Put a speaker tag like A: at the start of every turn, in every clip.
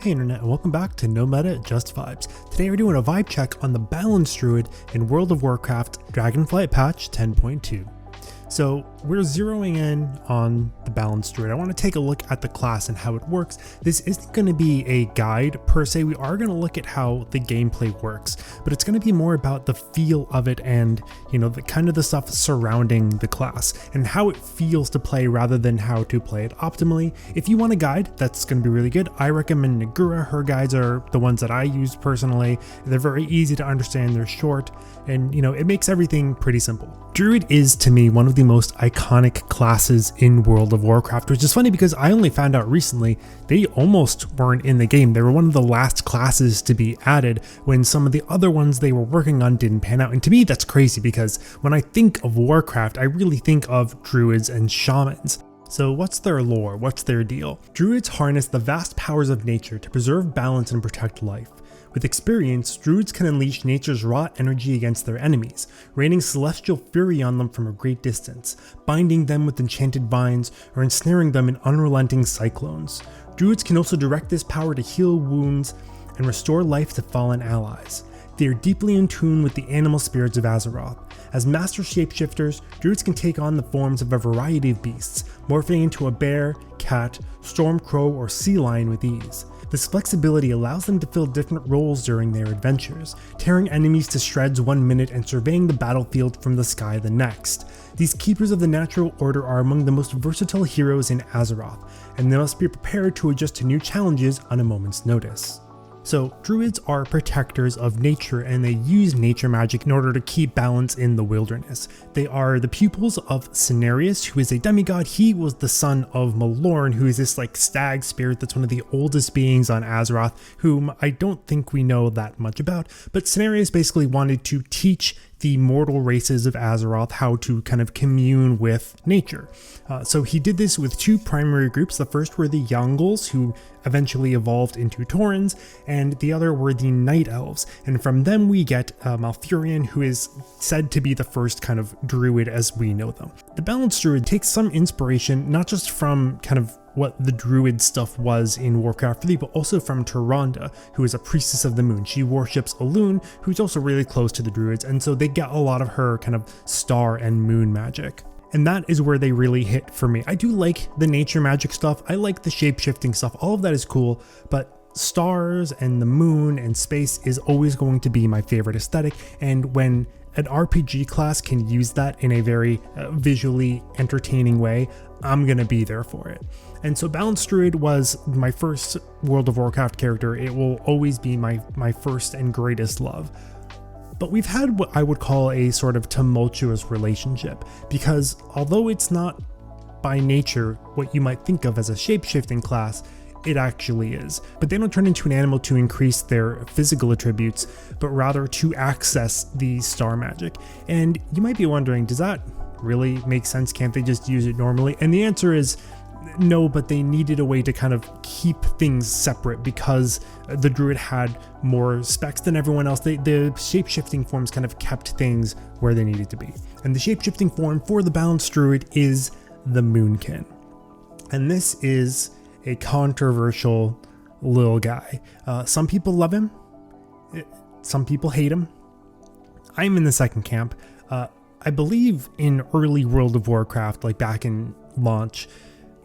A: Hey Internet, and welcome back to No Meta, Just Vibes. Today we're doing a vibe check on the Balance Druid in World of Warcraft Dragonflight patch 10.2. So we're zeroing in on the Balance Druid. I want to take a look at the class and how it works. This isn't going to be a guide per se. We are going to look at how the gameplay works, but it's going to be more about the feel of it and, the kind of the stuff surrounding the class and how it feels to play rather than how to play it optimally. If you want a guide, that's going to be really good. I recommend Nagura. Her guides are the ones that I use personally. They're very easy to understand. They're short and, it makes everything pretty simple. Druid is, to me, one of the most iconic classes in World of Warcraft, which is funny because I only found out recently they almost weren't in the game. They were one of the last classes to be added when some of the other ones they were working on didn't pan out. And to me, that's crazy because when I think of Warcraft, I really think of druids and shamans. So what's their lore? What's their deal? Druids harness the vast powers of nature to preserve balance and protect life. With experience, druids can unleash nature's raw energy against their enemies, raining celestial fury on them from a great distance, binding them with enchanted vines, or ensnaring them in unrelenting cyclones. Druids can also direct this power to heal wounds and restore life to fallen allies. They are deeply in tune with the animal spirits of Azeroth. As master shapeshifters, druids can take on the forms of a variety of beasts, morphing into a bear, cat, storm crow, or sea lion with ease. This flexibility allows them to fill different roles during their adventures, tearing enemies to shreds one minute and surveying the battlefield from the sky the next. These keepers of the natural order are among the most versatile heroes in Azeroth, and they must be prepared to adjust to new challenges on a moment's notice. So, druids are protectors of nature and they use nature magic in order to keep balance in the wilderness. They are the pupils of Cenarius, who is a demigod. He was the son of Malorn, who is this stag spirit that's one of the oldest beings on Azeroth, whom I don't think we know that much about. But Cenarius basically wanted to teach the mortal races of Azeroth how to kind of commune with nature. So he did this with two primary groups. The first were the Yangles, who eventually evolved into Taurens, and the other were the Night Elves. And from them we get Malfurion, who is said to be the first kind of druid as we know them. The Balance Druid takes some inspiration, not just from kind of what the druid stuff was in Warcraft 3, but also from Tyrande, who is a priestess of the moon. She worships Elune, who's also really close to the druids, and so they get a lot of her kind of star and moon magic. And that is where they really hit for me. I do like the nature magic stuff, I like the shape-shifting stuff, all of that is cool, but stars and the moon and space is always going to be my favorite aesthetic, and when an RPG class can use that in a very visually entertaining way, I'm gonna be there for it. And so Balance Druid was my first World of Warcraft character. It will always be my first and greatest love. But we've had what I would call a sort of tumultuous relationship, because although it's not by nature what you might think of as a shape-shifting class, it actually is. But they don't turn into an animal to increase their physical attributes, but rather to access the star magic. And you might be wondering, does that really make sense? Can't they just use it normally? And the answer is no, but they needed a way to kind of keep things separate because the druid had more specs than everyone else. The shape-shifting forms kind of kept things where they needed to be. And the shape-shifting form for the Balance Druid is the Moonkin. And this is a controversial little guy. Some people love him, some people hate him. I'm in the second camp. I believe in early World of Warcraft, like back in launch,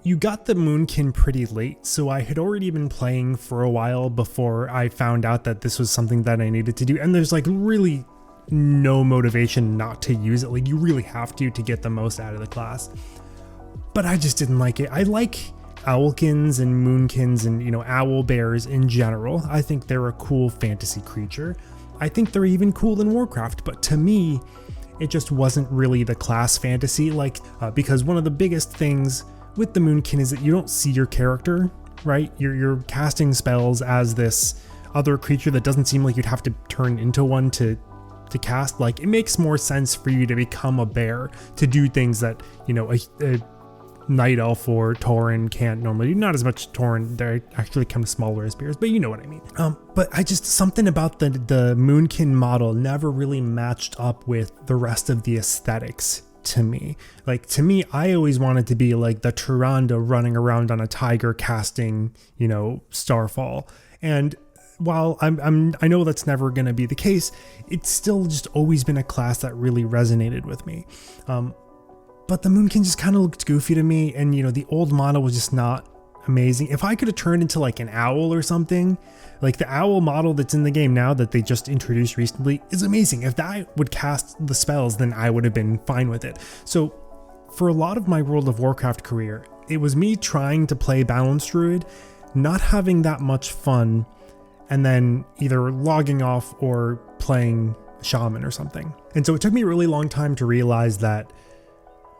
A: you got the Moonkin pretty late, so I had already been playing for a while before I found out that this was something that I needed to do, and there's really no motivation not to use it. You really have to get the most out of the class. But I just didn't like it. I like Owlkins and Moonkins and, owl bears in general. I think they're a cool fantasy creature. I think they're even cool in Warcraft, but to me, it just wasn't really the class fantasy, because one of the biggest things with the Moonkin is that you don't see your character, right? You're casting spells as this other creature that doesn't seem like you'd have to turn into one to cast. It makes more sense for you to become a bear to do things that, a Night Elf or Tauren can't normally do. Not as much Tauren, they're actually kind of smaller as bears, but you know what I mean. But something about the Moonkin model never really matched up with the rest of the aesthetics to me. To me, I always wanted to be like the Tyrande running around on a tiger casting, Starfall. And while I know that's never going to be the case, it's still just always been a class that really resonated with me. But the Moonkin just kind of looked goofy to me, and the old model was just not amazing. If I could have turned into like an owl or something, like the owl model that's in the game now that they just introduced recently is amazing. If that would cast the spells, then I would have been fine with it. So for a lot of my World of Warcraft career, it was me trying to play Balance Druid, not having that much fun, and then either logging off or playing Shaman or something. And so it took me a really long time to realize that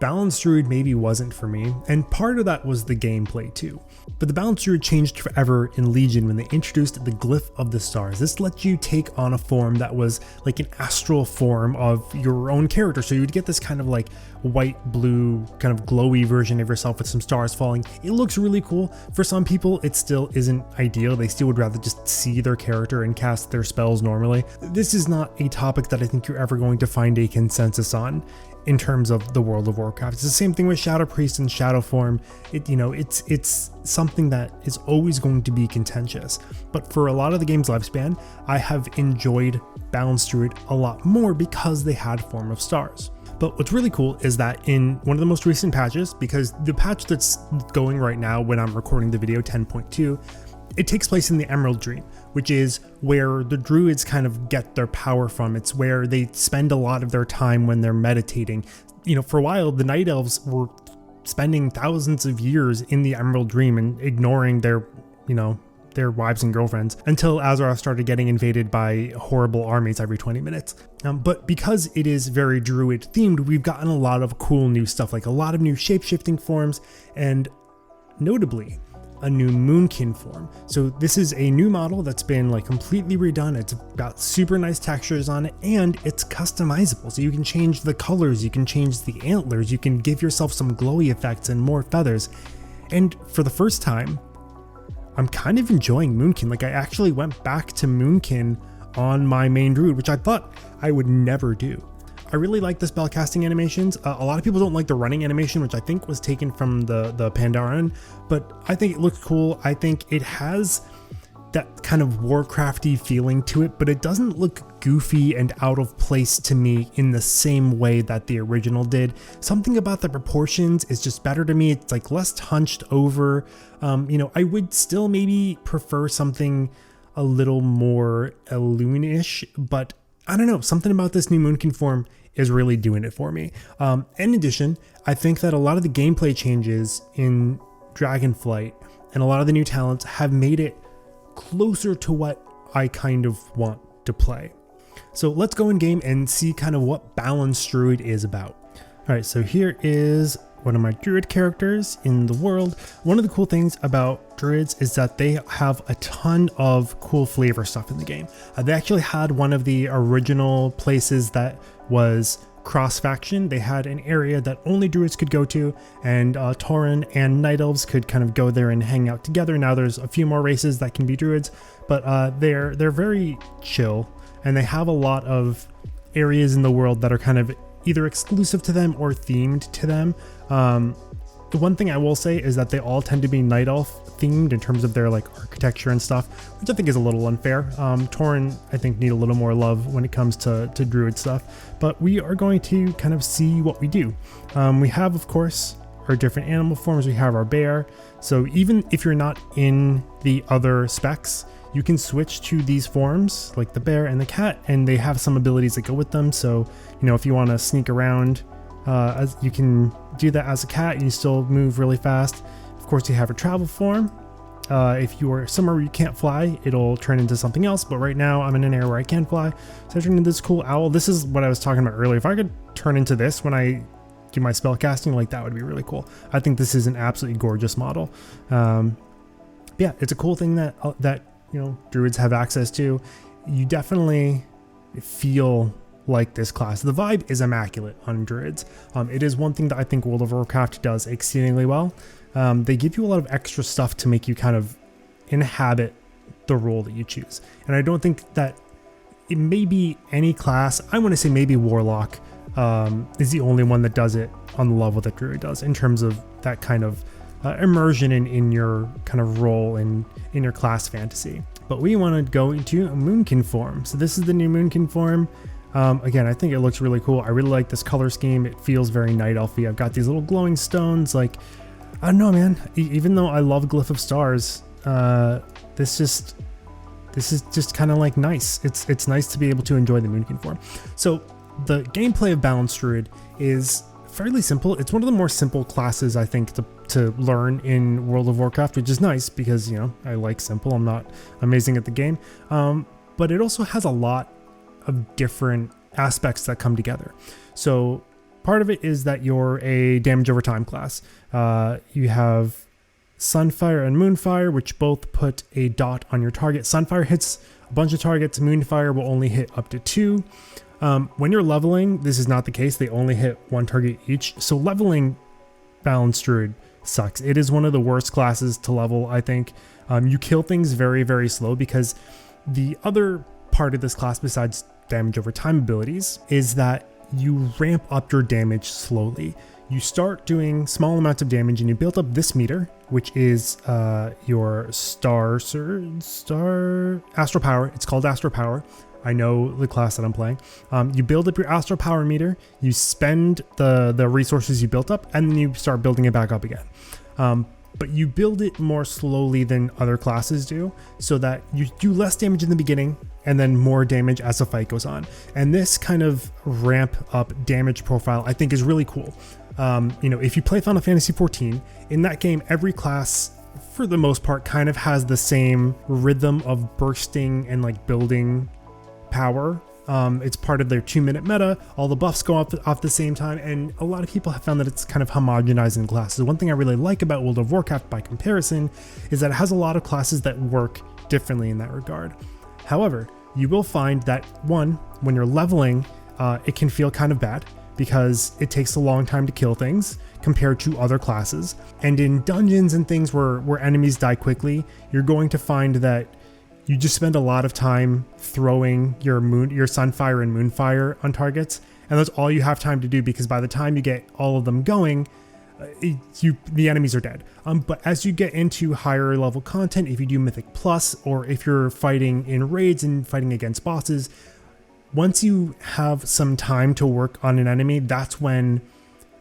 A: Balance Druid maybe wasn't for me, and part of that was the gameplay too. But the Balance Druid changed forever in Legion when they introduced the Glyph of the Stars. This lets you take on a form that was like an astral form of your own character, so you would get this kind of like white, blue, kind of glowy version of yourself with some stars falling. It looks really cool. For some people, it still isn't ideal. They still would rather just see their character and cast their spells normally. This is not a topic that I think you're ever going to find a consensus on in terms of the World of Warcraft. It's the same thing with Shadow Priest and Shadow Form. It's something that is always going to be contentious. But for a lot of the game's lifespan, I have enjoyed Balance Druid a lot more because they had Form of Stars. But what's really cool is that in one of the most recent patches, because the patch that's going right now when I'm recording the video, 10.2, it takes place in the Emerald Dream, which is where the druids kind of get their power from. It's where they spend a lot of their time when they're meditating. For a while, the Night Elves were spending thousands of years in the Emerald Dream and ignoring their wives and girlfriends until Azeroth started getting invaded by horrible armies every 20 minutes. But because it is very druid themed, we've gotten a lot of cool new stuff, like a lot of new shape-shifting forms, and notably, a new Moonkin form. So this is a new model that's been like completely redone. It's got super nice textures on it, and it's customizable. So you can change the colors, you can change the antlers, you can give yourself some glowy effects and more feathers. And for the first time, I'm kind of enjoying Moonkin. Like I actually went back to Moonkin on my main druid, which I thought I would never do. I really like the spellcasting animations. A lot of people don't like the running animation, which I think was taken from the Pandaren, but I think it looks cool. I think it has that kind of Warcrafty feeling to it, but it doesn't look goofy and out of place to me in the same way that the original did. Something about the proportions is just better to me. It's like less hunched over. I would still maybe prefer something a little more Elune-ish, but I don't know, something about this new Moonkin form is really doing it for me. In addition, I think that a lot of the gameplay changes in Dragonflight and a lot of the new talents have made it closer to what I kind of want to play. So let's go in game and see kind of what Balance Druid is about. All right, so here is one of my druid characters in the world. One of the cool things about druids is that they have a ton of cool flavor stuff in the game. They actually had one of the original places that was cross-faction. They had an area that only druids could go to, and Tauren and Night Elves could kind of go there and hang out together. Now there's a few more races that can be druids, but they're very chill, and they have a lot of areas in the world that are kind of either exclusive to them or themed to them. The one thing I will say is that they all tend to be Night Elf themed in terms of their like architecture and stuff, which I think is a little unfair. Tauren, I think, need a little more love when it comes to druid stuff, but we are going to kind of see what we do. We have, of course, our different animal forms. We have our bear. So even if you're not in the other specs, you can switch to these forms like the bear and the cat, and they have some abilities that go with them. So, if you want to sneak around, as you can do that as a cat, you still move really fast. Of course, you have a travel form. If you are somewhere where you can't fly, it'll turn into something else. But right now I'm in an area where I can fly. So I turn into this cool owl. This is what I was talking about earlier. If I could turn into this when I do my spell casting, like that would be really cool. I think this is an absolutely gorgeous model. Yeah, it's a cool thing that druids have access to. You definitely feel like this class. The vibe is immaculate on druids. It is one thing that I think World of Warcraft does exceedingly well. They give you a lot of extra stuff to make you kind of inhabit the role that you choose. And I don't think that it may be any class. I want to say maybe Warlock is the only one that does it on the level that Druid does in terms of that kind of immersion in your kind of role in your class fantasy. but we want to go into Moonkin form. So this is the new Moonkin form. Again, I think it looks really cool. I really like this color scheme. It feels very night elfy. I've got these little glowing stones. Like, I don't know, man. Even though I love Glyph of Stars, this is just kind of like nice. It's nice to be able to enjoy the Moonkin form. So the gameplay of Balance Druid is fairly simple. It's one of the more simple classes, I think, to learn in World of Warcraft, which is nice because, you know, I like simple. I'm not amazing at the game. But it also has a lot of different aspects that come together. So part of it is that you're a damage over time class. You have Sunfire and Moonfire, which both put a dot on your target. Sunfire hits a bunch of targets. Moonfire will only hit up to 2. When you're leveling, this is not the case. They only hit 1 target each. So leveling Balance Druid sucks. It is one of the worst classes to level, I think. You kill things very, very slow because the other part of this class, besides damage over time abilities, is that you ramp up your damage slowly. You start doing small amounts of damage and you build up this meter, which is your Astral Power. It's called Astral Power. I know the class that I'm playing. You build up your Astral Power meter, you spend the resources you built up, and then you start building it back up again. But you build it more slowly than other classes do, so that you do less damage in the beginning and then more damage as the fight goes on. And this kind of ramp up damage profile, I think, is really cool. You know, if you play Final Fantasy XIV, in that game, every class, for the most part, kind of has the same rhythm of bursting and like building power. It's part of their 2-minute meta. All the buffs go off at the same time, and a lot of people have found that it's kind of homogenizing classes. One thing I really like about World of Warcraft by comparison is that it has a lot of classes that work differently in that regard. However, you will find that, one, when you're leveling, it can feel kind of bad because it takes a long time to kill things compared to other classes. And in dungeons and things where enemies die quickly, you're going to find that you just spend a lot of time throwing your Sunfire and Moonfire on targets, and that's all you have time to do, because by the time you get all of them going, the enemies are dead. But as you get into higher level content, if you do Mythic Plus, or if you're fighting in raids and fighting against bosses, once you have some time to work on an enemy, that's when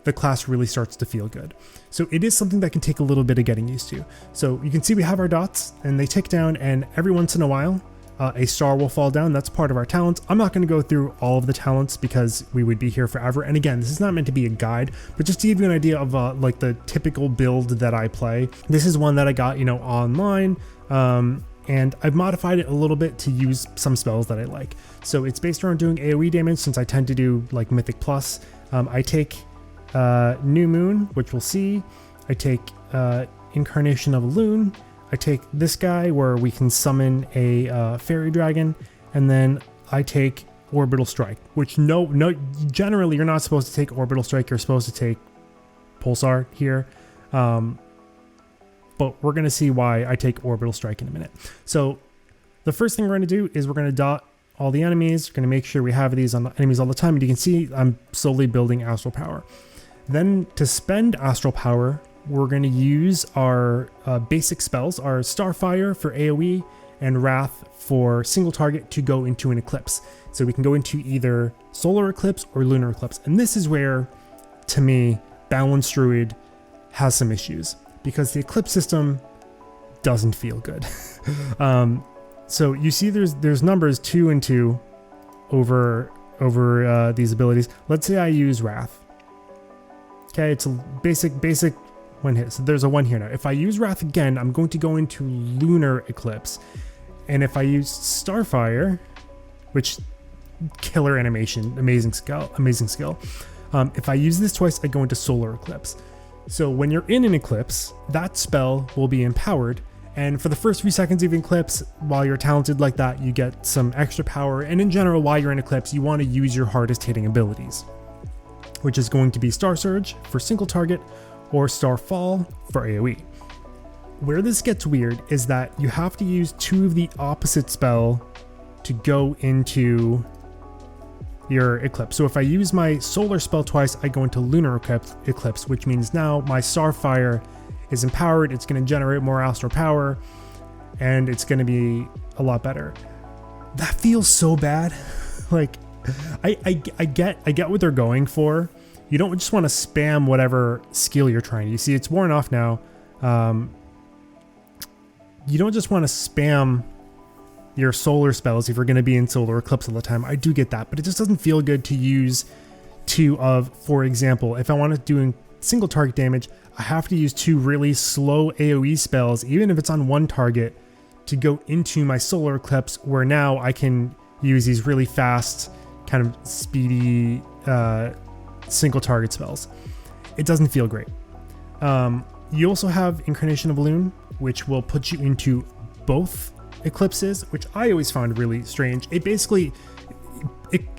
A: the class really starts to feel good. So it is something that can take a little bit of getting used to. So you can see we have our dots and they tick down, and every once in a while a star will fall down. That's part of our talents. I'm not going to go through all of the talents because we would be here forever. And again, this is not meant to be a guide, but just to give you an idea of like the typical build that I play. This is one that I got, you know, online, and I've modified it a little bit to use some spells that I like. So it's based around doing AoE damage, since I tend to do like Mythic Plus. I take New Moon, which we'll see. I take Incarnation of a Loon. I take this guy where we can summon a fairy dragon, and then I take Orbital Strike, which generally you're not supposed to take Orbital Strike. You're supposed to take Pulsar here, but we're gonna see why I take Orbital Strike in a minute. So the first thing we're gonna do is we're gonna dot all the enemies. We're gonna make sure we have these on the enemies all the time, and you can see I'm slowly building Astral Power. Then to spend Astral Power, we're going to use our basic spells, our Starfire for AoE and Wrath for single target, to go into an Eclipse. So we can go into either Solar Eclipse or Lunar Eclipse. And this is where, to me, Balance Druid has some issues, because the Eclipse system doesn't feel good. So you see there's numbers 2 and 2 over these abilities. Let's say I use Wrath. Okay, it's a basic 1 hit. So there's a 1 here now. If I use Wrath again, I'm going to go into Lunar Eclipse. And if I use Starfire, which killer animation, amazing skill. If I use this twice, I go into Solar Eclipse. So when you're in an Eclipse, that spell will be empowered. And for the first few seconds of Eclipse, while you're talented like that, you get some extra power. And in general, while you're in Eclipse, you want to use your hardest hitting abilities, which is going to be Star Surge for single target or Starfall for AoE. Where this gets weird is that you have to use 2 of the opposite spell to go into your Eclipse. So if I use my Solar spell twice, I go into Lunar Eclipse, which means now my Starfire is empowered. It's going to generate more Astral Power, and it's going to be a lot better. That feels so bad. Like, I get what they're going for. You don't just want to spam whatever skill you're trying. You see, it's worn off now. You don't just want to spam your solar spells if you're going to be in solar eclipse all the time. I do get that, but it just doesn't feel good to use two of, for example, if I want to do single target damage, I have to use two really slow AoE spells, even if it's on one target, to go into my solar eclipse, where now I can use these really fast, kind of speedy single target spells. It doesn't feel great. You also have Incarnation of Loon, which will put you into both eclipses, which I always found really strange. It basically,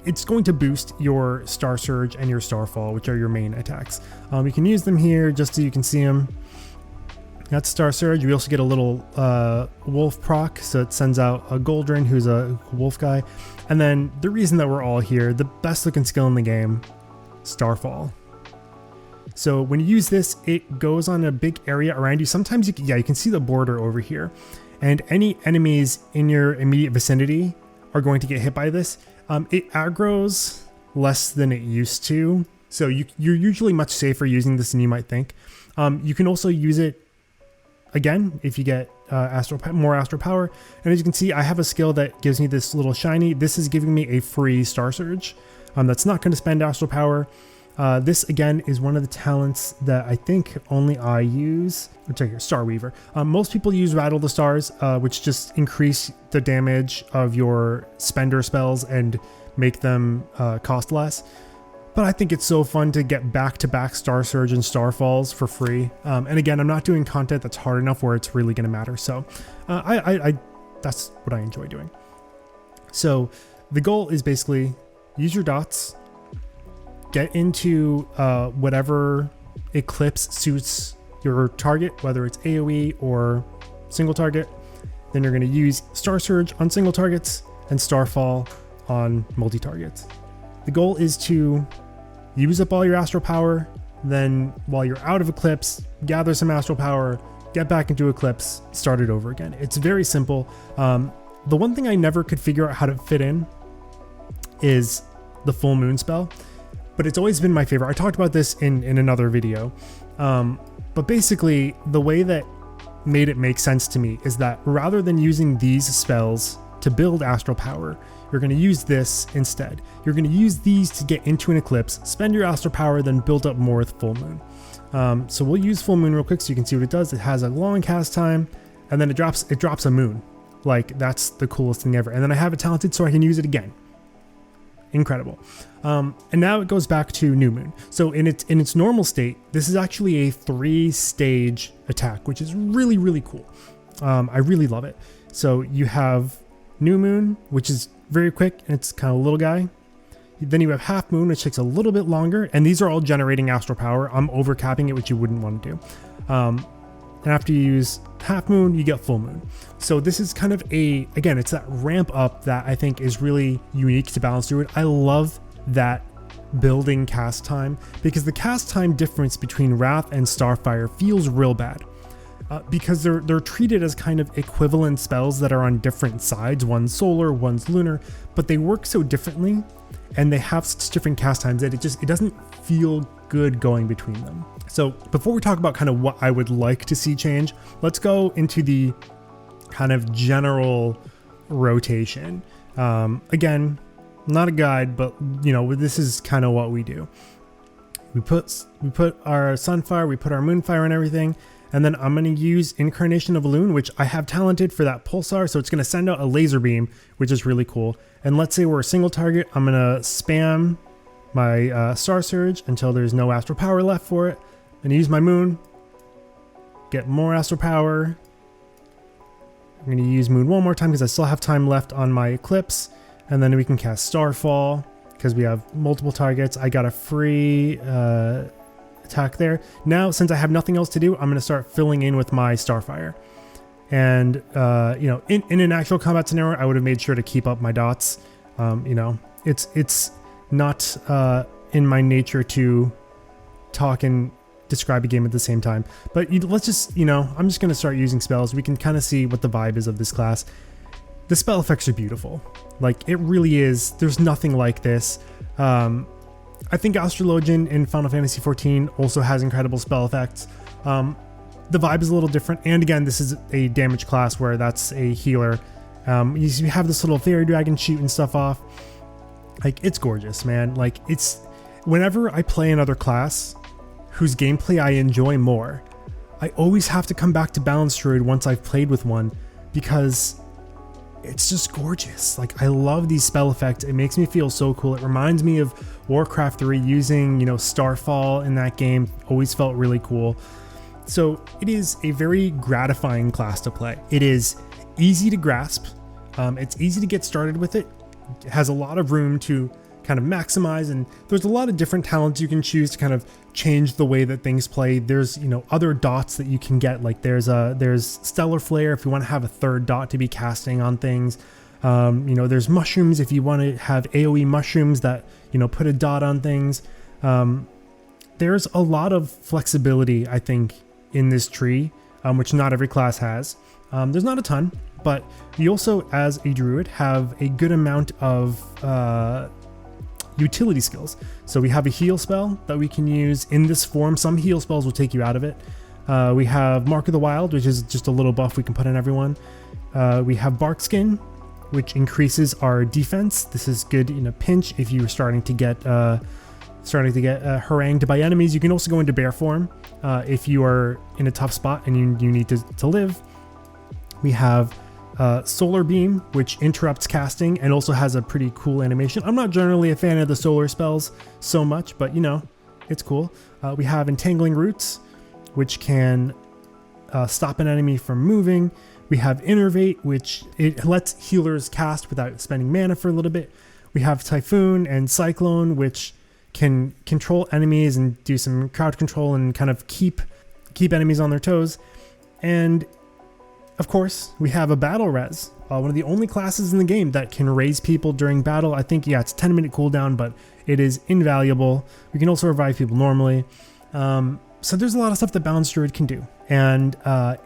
A: it's going to boost your Star Surge and your Starfall, which are your main attacks. You can use them here just so you can see them. That's Star Surge. We also get a little wolf proc, so it sends out a Goldrin, who's a wolf guy. And then the reason that we're all here, the best looking skill in the game, Starfall. So when you use this, it goes on a big area around you. Sometimes you can see the border over here, and any enemies in your immediate vicinity are going to get hit by this. It aggroes less than it used to, so you're usually much safer using this than you might think. You can also use it again if you get more astral power, and as you can see, I have a skill that gives me this little shiny. This is giving me a free Star Surge. That's not going to spend astral power. This again is one of the talents that I think only I use. Let's check here, Star Weaver. Most people use Rattle the Stars, which just increase the damage of your spender spells and make them cost less. But I think it's so fun to get back-to-back Star Surge and Starfalls for free. And again, I'm not doing content that's hard enough where it's really going to matter. So that's what I enjoy doing. So the goal is basically use your dots, get into whatever eclipse suits your target, whether it's AoE or single target. Then you're going to use Star Surge on single targets and Starfall on multi-targets. The goal is to use up all your astral power, then while you're out of eclipse, gather some astral power, get back into eclipse, start it over again. It's very simple. The one thing I never could figure out how to fit in is the full moon spell, but it's always been my favorite. I talked about this in another video, but basically the way that made it make sense to me is that rather than using these spells to build astral power, you're going to use this instead. You're going to use these to get into an eclipse, spend your astral power, then build up more with full moon. So we'll use full moon real quick so you can see what it does. It has a long cast time, and then it drops a moon. Like, that's the coolest thing ever. And then I have it talented so I can use it again. Incredible. And now it goes back to new moon. So in its normal state, this is actually a 3-stage attack, which is really, really cool. I really love it. So you have new moon, which is very quick, and it's kind of a little guy. Then you have half moon, which takes a little bit longer, and these are all generating astral power. I'm overcapping it, which you wouldn't want to do. And after you use half moon, you get full moon. So this is kind of again, it's that ramp up that I think is really unique to Balance Druid. I love that building cast time, because the cast time difference between Wrath and Starfire feels real bad. Because they're treated as kind of equivalent spells that are on different sides. One's solar, one's lunar, but they work so differently, and they have such different cast times that it doesn't feel good going between them. So before we talk about kind of what I would like to see change, let's go into the kind of general rotation. Again, not a guide, but this is kind of what we do. We put our Sunfire, we put our Moonfire and everything. And then I'm going to use Incarnation of Loon, which I have talented for that pulsar. So it's going to send out a laser beam, which is really cool. And let's say we're a single target. I'm going to spam my Star Surge until there's no astral power left for it. And use my moon, get more astral power. I'm going to use moon one more time because I still have time left on my eclipse. And then we can cast Starfall because we have multiple targets. I got a free attack there. Now, since I have nothing else to do, I'm going to start filling in with my Starfire. And in an actual combat scenario, I would have made sure to keep up my dots. It's not in my nature to talk and describe a game at the same time. But let's just, I'm just going to start using spells. We can kind of see what the vibe is of this class. The spell effects are beautiful. Like, it really is. There's nothing like this. I think Astrologian in Final Fantasy XIV also has incredible spell effects. The vibe is a little different. And again, this is a damage class where that's a healer. You have this little fairy dragon shooting stuff off. Like, it's gorgeous, man. Like, it's, whenever I play another class whose gameplay I enjoy more, I always have to come back to Balance Druid once I've played with one, because it's just gorgeous. Like, I love these spell effects. It makes me feel so cool. It reminds me of Warcraft 3 using, Starfall in that game. Always felt really cool. So it is a very gratifying class to play. It is easy to grasp. It's easy to get started with it. It has a lot of room to kind of maximize, and there's a lot of different talents you can choose to kind of change the way that things play. There's other dots that you can get, like there's Stellar Flare if you want to have a third dot to be casting on things. There's mushrooms if you want to have AoE mushrooms that put a dot on things. There's a lot of flexibility, I think, in this tree, which not every class has. There's not a ton, but you also, as a druid, have a good amount of utility skills. So we have a heal spell that we can use in this form. Some heal spells will take you out of it. We have Mark of the Wild, which is just a little buff we can put on everyone. We have Bark Skin, which increases our defense. This is good in a pinch if you're starting to get harangued by enemies. You can also go into bear form if you are in a tough spot and you need to live. We have Solar Beam, which interrupts casting and also has a pretty cool animation. I'm not generally a fan of the solar spells so much, but it's cool. We have Entangling Roots, which can stop an enemy from moving. We have Innervate, which it lets healers cast without spending mana for a little bit. We have Typhoon and Cyclone, which can control enemies and do some crowd control and kind of keep enemies on their toes. And of course, we have a Battle Res, one of the only classes in the game that can raise people during battle. I think, it's 10-minute cooldown, but it is invaluable. We can also revive people normally. So there's a lot of stuff that Balance Druid can do. And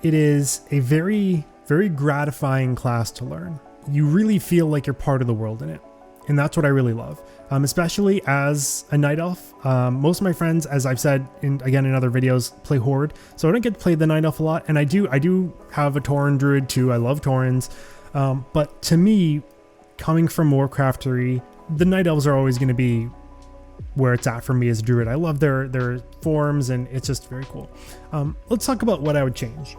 A: it is a very, very gratifying class to learn. You really feel like you're part of the world in it. And that's what I really love, especially as a Night Elf. Most of my friends, as I've said in other videos, play Horde, so I don't get to play the Night Elf a lot. And I do have a Tauren Druid too. I love Taurens, but to me, coming from Warcraft 3, the Night Elves are always going to be where it's at for me as a Druid. I love their forms, and it's just very cool. Let's talk about what I would change.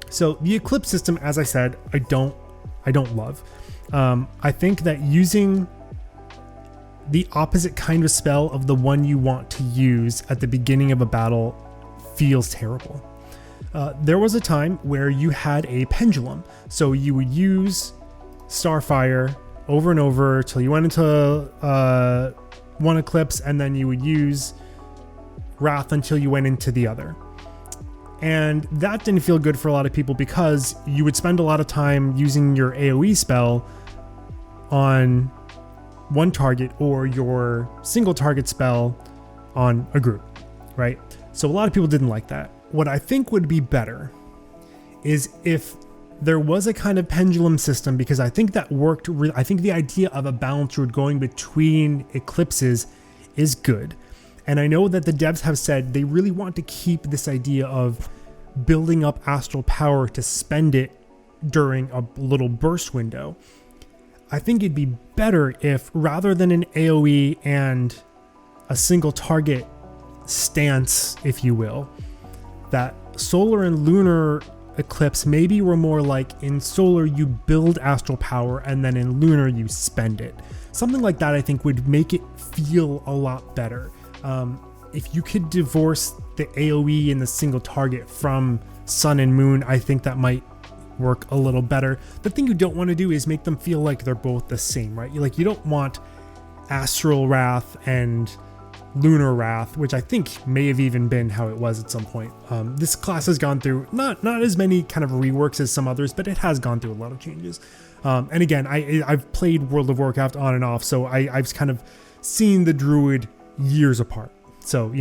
A: So the Eclipse system, as I said, I don't love. I think that using the opposite kind of spell of the one you want to use at the beginning of a battle feels terrible. There was a time where you had a pendulum, so you would use Starfire over and over till you went into one Eclipse, and then you would use Wrath until you went into the other. And that didn't feel good for a lot of people because you would spend a lot of time using your AoE spell on one target or your single target spell on a group, right? So a lot of people didn't like that. What I think would be better is if there was a kind of pendulum system, because I think that worked. I think the idea of a balance druid going between eclipses is good. And I know that the devs have said they really want to keep this idea of building up astral power to spend it during a little burst window. I think it'd be better if, rather than an AoE and a single target stance, if you will, that solar and lunar eclipse maybe were more like, in solar you build astral power and then in lunar you spend it. Something like that I think would make it feel a lot better. If you could divorce the AoE and the single target from sun and moon, I think that might work a little better. The thing you don't want to do is make them feel like they're both the same, right? You don't want Astral Wrath and Lunar Wrath, which I think may have even been how it was at some point. This class has gone through not as many kind of reworks as some others, but it has gone through a lot of changes. And again, I've played World of Warcraft on and off, so I've kind of seen the Druid years apart. So,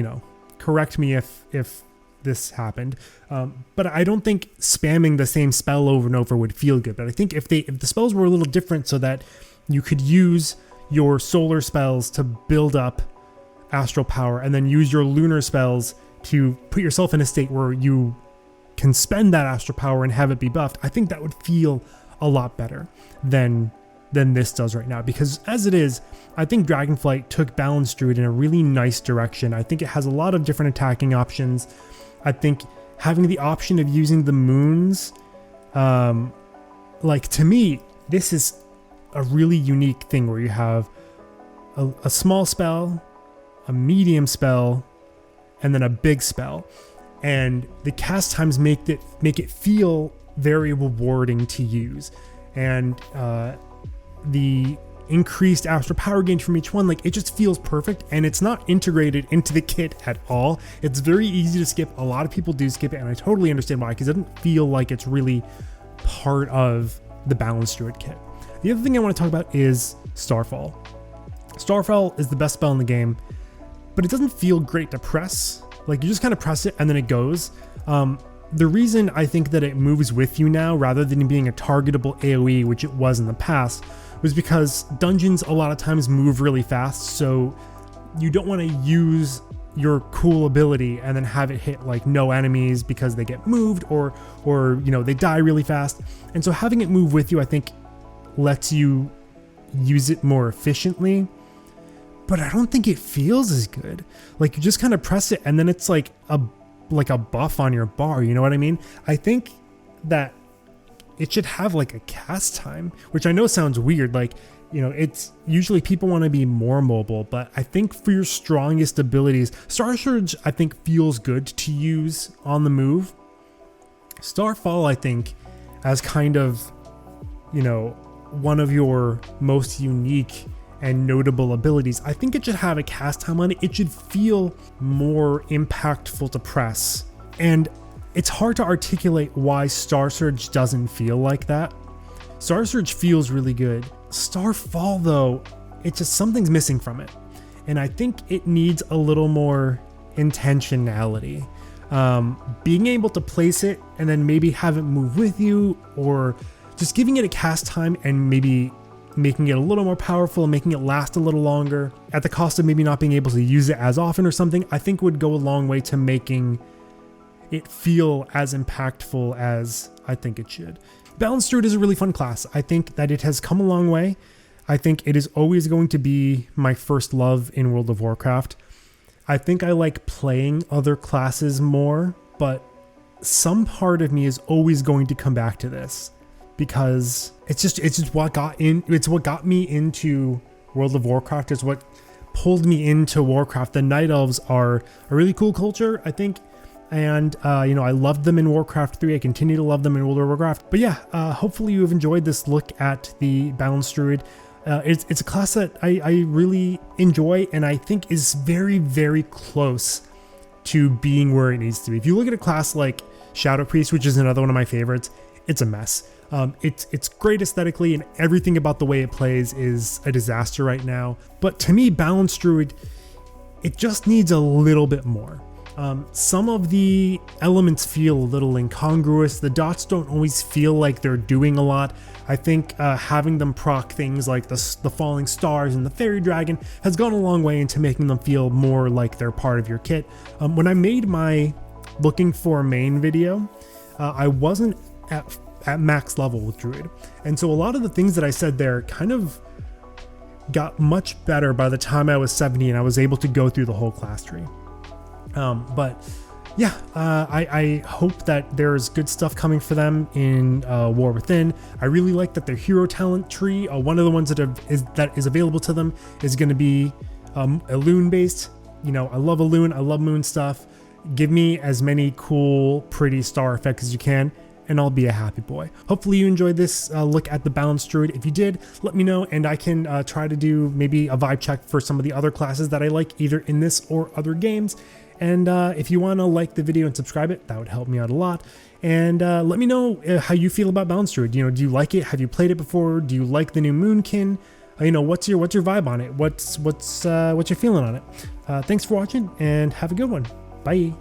A: correct me if this happened. But I don't think spamming the same spell over and over would feel good. But I think if the spells were a little different so that you could use your solar spells to build up astral power and then use your lunar spells to put yourself in a state where you can spend that astral power and have it be buffed, I think that would feel a lot better than this does right now. Because as it is, I think Dragonflight took Balance Druid in a really nice direction. I think it has a lot of different attacking options. I think having the option of using the moons, like to me, this is a really unique thing where you have a small spell, a medium spell, and then a big spell. And the cast times make it feel very rewarding to use. And the increased astral power gain from each one, like it just feels perfect, and it's not integrated into the kit at all. It's very easy to skip. A lot of people do skip it, and I totally understand why, because it doesn't feel like it's really part of the Balance Druid kit. The other thing I want to talk about is Starfall. Starfall is the best spell in the game, but it doesn't feel great to press. Like you just kind of press it and then it goes. The reason I think that it moves with you now rather than being a targetable AoE, which it was in the past, was because dungeons a lot of times move really fast, so you don't want to use your cool ability and then have it hit like no enemies because they get moved or you know, they die really fast. And so having it move with you, I think, lets you use it more efficiently. But I don't think it feels as good. Like you just kind of press it and then it's like a buff on your bar, you know what I mean? I think that it should have like a cast time, which I know sounds weird. Like, you know, it's usually people want to be more mobile, but I think for your strongest abilities, Star Surge, I think feels good to use on the move. Starfall, I think, as kind of, you know, one of your most unique and notable abilities, I think it should have a cast time on it. It should feel more impactful to press. And it's hard to articulate why Star Surge doesn't feel like that. Star Surge feels really good. Starfall though, it's just something's missing from it. And I think it needs a little more intentionality. Being able to place it and then maybe have it move with you, or just giving it a cast time and maybe making it a little more powerful and making it last a little longer at the cost of maybe not being able to use it as often or something, I think would go a long way to making it feel as impactful as I think it should. Balance Druid is a really fun class. I think that it has come a long way. I think it is always going to be my first love in World of Warcraft. I think I like playing other classes more, but some part of me is always going to come back to this because it's just what got me into World of Warcraft. It's what pulled me into Warcraft. The Night Elves are a really cool culture, I think. And, you know, I loved them in Warcraft 3. I continue to love them in World of Warcraft. But yeah, hopefully you've enjoyed this look at the Balance Druid. It's a class that I really enjoy and I think is very, very close to being where it needs to be. If you look at a class like Shadow Priest, which is another one of my favorites, it's a mess. It's great aesthetically and everything about the way it plays is a disaster right now. But to me, Balance Druid, it just needs a little bit more. Some of the elements feel a little incongruous. The dots don't always feel like they're doing a lot. I think having them proc things like the falling stars and the fairy dragon has gone a long way into making them feel more like they're part of your kit. When I made my looking for a main video, I wasn't at max level with Druid. And so a lot of the things that I said there kind of got much better by the time I was 70 and I was able to go through the whole class tree. But yeah, I hope that there's good stuff coming for them in War Within. I really like that their hero talent tree, one of the ones that is available to them, is going to be Elune based. You know, I love Elune, I love moon stuff. Give me as many cool, pretty star effects as you can, and I'll be a happy boy. Hopefully you enjoyed this look at the Balance Druid. If you did, let me know, and I can try to do maybe a vibe check for some of the other classes that I like, either in this or other games. And if you want to like the video and subscribe it, that would help me out a lot. And let me know how you feel about Balance Druid. You know, do you like it? Have you played it before? Do you like the new Moonkin? You know, what's your vibe on it? What's your feeling on it? Thanks for watching and have a good one. Bye.